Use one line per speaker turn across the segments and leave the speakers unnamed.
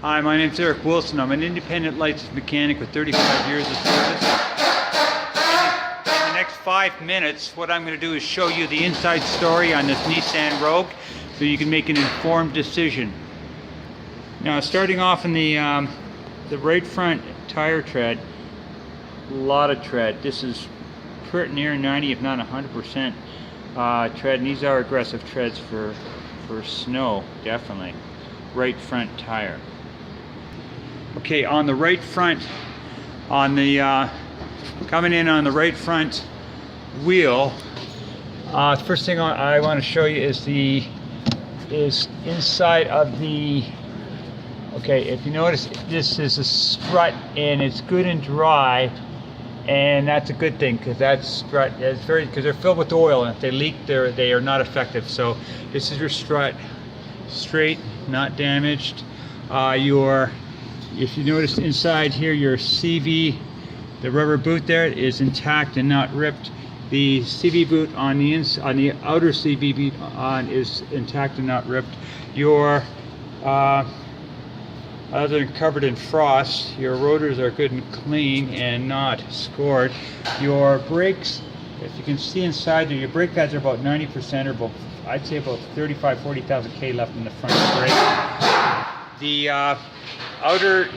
Hi, my name's Eric Wilson. I'm an independent licensed mechanic with 35 years of service. In the next 5 minutes, what I'm going to do is show you the inside story on this Nissan Rogue so you can make an informed decision. Now, starting off in the right front tire tread, a lot of tread. This is pretty near 90, if not 100% tread, and these are aggressive treads for snow, definitely. Right front tire. Okay, on the right front, on the coming in on the right front wheel, the first thing I want to show you is inside of the. Okay, if you notice, this is a strut and it's good and dry, and that's a good thing because that strut is because they're filled with oil, and if they leak, they are not effective. So this is your strut, straight, not damaged. If you notice inside here, your CV, the rubber boot there, is intact and not ripped. The CV boot on the outer CV boot is intact and not ripped. Your other than covered in frost, your rotors are good and clean and not scored. Your brakes, if you can see inside there, your brake pads are about 90%, or about, I'd say about 40,000 K left in the front brake. The outer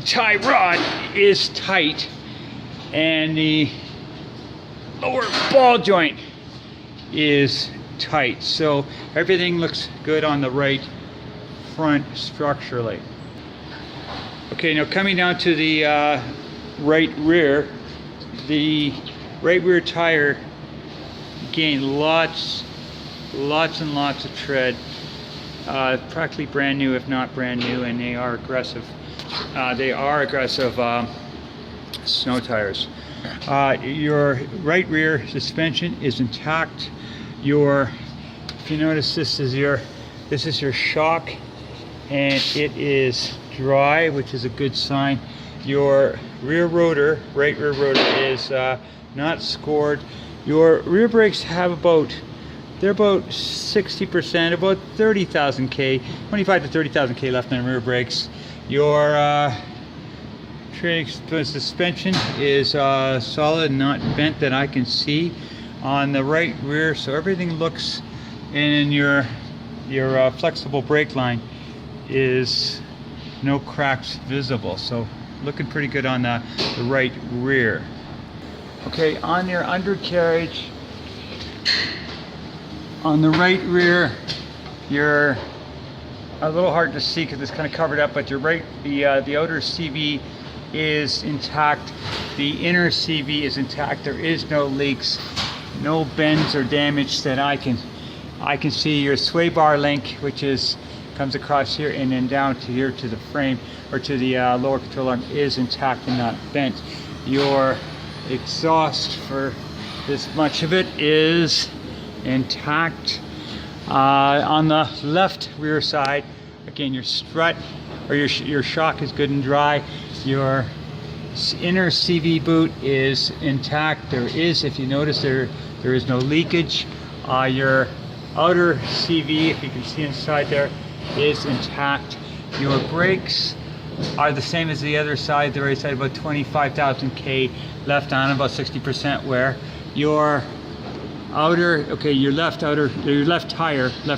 tie rod is tight, and the lower ball joint is tight. So everything looks good on the right front structurally. Okay, now coming down to the right rear, the right rear tire gained lots and lots of tread, practically brand new, if not brand new, and they are aggressive. Snow tires. Your right rear suspension is intact. If you notice, this is your shock, and it is dry, which is a good sign. Your rear rotor, right rear rotor, is not scored. Your rear brakes have they're about 60%, about 30,000 K, 25 to 30,000 K left on rear brakes. Your suspension is solid, not bent that I can see on the right rear, so everything looks, and your flexible brake line is no cracks visible, so looking pretty good on the right rear. Okay, on your undercarriage, on the right rear, you're a little hard to see because it's kind of covered up, but the outer CV is intact, the inner CV is intact. There is no leaks, no bends or damage that I can see. Your sway bar link, which comes across here and then down to here to the frame, or to the lower control arm, is intact and not bent. Your exhaust, for this much of it, is intact. On the left rear side, again, your strut or your shock is good and dry. Your inner CV boot is intact. There is, if you notice, there is no leakage. Your outer CV, if you can see inside there, is intact. Your brakes are the same as the other side, the right side, about 25,000 K left on, about 60% wear. Your left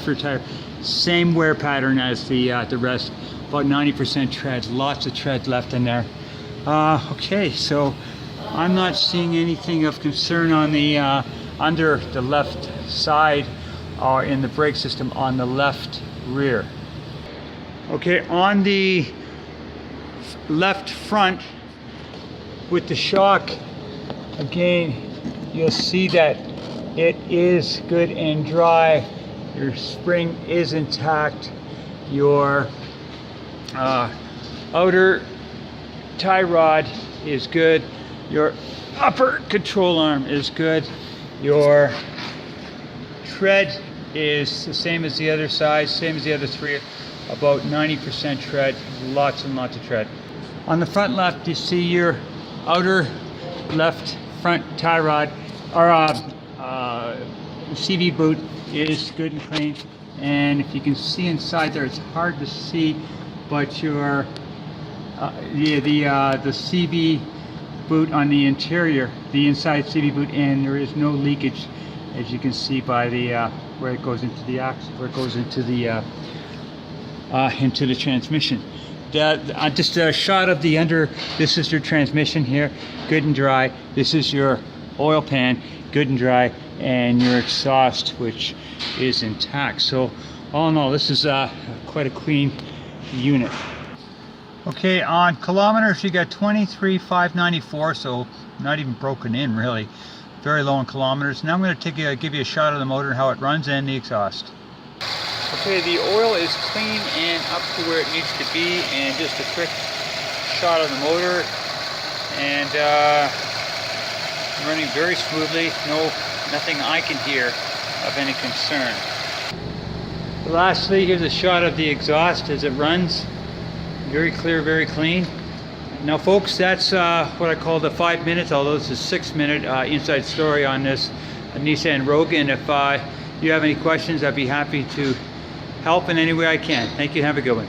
rear tire, same wear pattern as the rest, about 90% tread, lots of tread left in there. Okay, so I'm not seeing anything of concern on the under the left side or in the brake system on the left rear. Okay, on the left front with the shock, again, you'll see that it is good and dry. Your spring is intact. Your outer tie rod is good. Your upper control arm is good. Your tread is the same as the other side, same as the other three, about 90% tread, lots and lots of tread. On the front left, you see your outer left front tie rod, or CV boot, is good and clean. And if you can see inside there, it's hard to see but your the CV boot on the interior, the inside CV boot, and there is no leakage, as you can see by the where it goes into the axle, where it goes into the transmission. Just a shot of the under. This is your transmission here, good and dry. This is your oil pan, good and dry, and your exhaust, which is intact. So all in all, this is quite a clean unit. Okay, on kilometers you got 23,594, so not even broken in really. Very low on kilometers. Now I'm going to give you a shot of the motor, how it runs, and the exhaust. Okay, the oil is clean and up to where it needs to be, and just a quick shot of the motor, and running very smoothly. Nothing I can hear of any concern. Lastly, here's a shot of the exhaust as it runs. Very clear, very clean. Now folks, that's what I call the 5 minutes, although this is 6 minute inside story on this Nissan Rogue. And if you have any questions, I'd be happy to help in any way I can. Thank you, have a good one.